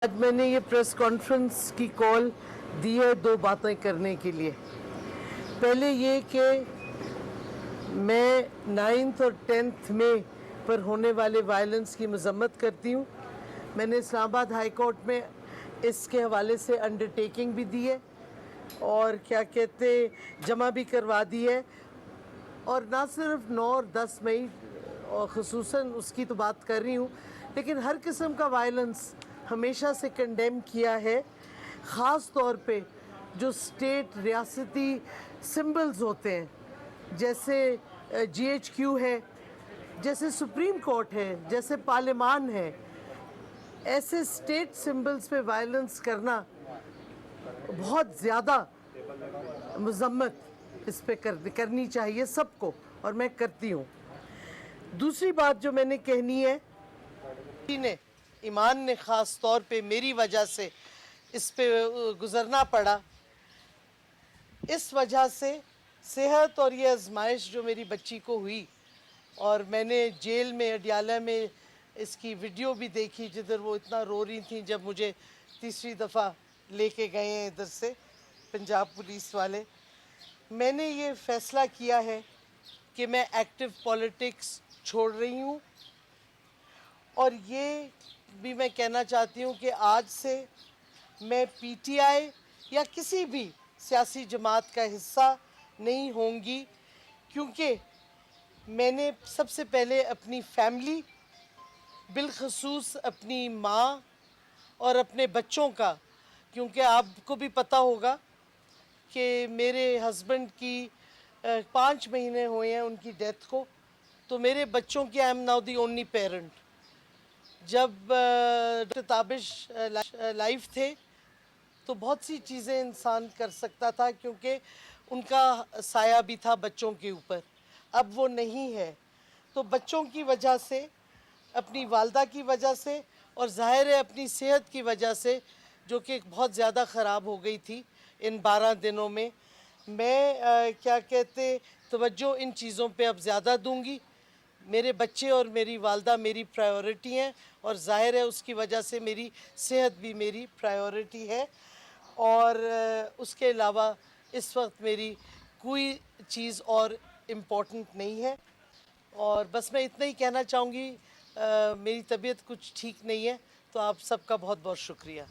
آج میں نے یہ پریس کانفرنس کی کال دی ہے دو باتیں کرنے کے لیے. پہلے یہ کہ میں 9 اور 10 مئی پر ہونے والے وائلنس کی مذمت کرتی ہوں. میں نے اسلام آباد ہائی کورٹ میں اس کے حوالے سے انڈرٹیکنگ بھی دی ہے اور کیا کہتے جمع بھی کروا دی ہے. اور نہ صرف 9 اور 10 مئی اور خصوصاً اس کی تو بات کر رہی ہوں، لیکن ہر قسم کا وائلنس ہمیشہ سے کنڈیم کیا ہے. خاص طور پہ جو اسٹیٹ ریاستی سمبلز ہوتے ہیں جیسے جی ایچ کیو ہے، جیسے سپریم کورٹ ہے، جیسے پارلیمان ہے، ایسے اسٹیٹ سمبلز پہ وائلنس کرنا بہت زیادہ مذمت اس پہ کرنی چاہیے سب کو، اور میں کرتی ہوں. دوسری بات جو میں نے کہنی ہے، ایمان نے خاص طور پہ میری وجہ سے اس پہ گزرنا پڑا. اس وجہ سے صحت اور یہ آزمائش جو میری بچی کو ہوئی، اور میں نے جیل میں اڈیالہ میں اس کی ویڈیو بھی دیکھی جدھر وہ اتنا رو رہی تھیں جب مجھے تیسری دفعہ لے کے گئے ہیں ادھر سے پنجاب پولیس والے. میں نے یہ فیصلہ کیا ہے کہ میں ایکٹیو پولیٹکس چھوڑ رہی ہوں، اور یہ بھی میں کہنا چاہتی ہوں کہ آج سے میں پی ٹی آئی یا کسی بھی سیاسی جماعت کا حصہ نہیں ہوں گی، کیونکہ میں نے سب سے پہلے اپنی فیملی، بالخصوص اپنی ماں اور اپنے بچوں کا، کیونکہ آپ کو بھی پتہ ہوگا کہ میرے ہسبینڈ کی 5 مہینے ہوئے ہیں ان کی ڈیتھ کو، تو میرے بچوں کی I am now the only parent. جب ڈاکٹر تابش لائف تھے تو بہت سی چیزیں انسان کر سکتا تھا کیونکہ ان کا سایہ بھی تھا بچوں کے اوپر. اب وہ نہیں ہے، تو بچوں کی وجہ سے، اپنی والدہ کی وجہ سے، اور ظاہر ہے اپنی صحت کی وجہ سے جو کہ بہت زیادہ خراب ہو گئی تھی ان 12 دنوں میں، میں کیا کہتے توجہ ان چیزوں پہ اب زیادہ دوں گی. میرے بچے اور میری والدہ میری پرائیورٹی ہیں، اور ظاہر ہے اس کی وجہ سے میری صحت بھی میری پرائیورٹی ہے. اور اس کے علاوہ اس وقت میری کوئی چیز اور امپورٹنٹ نہیں ہے. اور بس میں اتنا ہی کہنا چاہوں گی، میری طبیعت کچھ ٹھیک نہیں ہے، تو آپ سب کا بہت بہت شکریہ.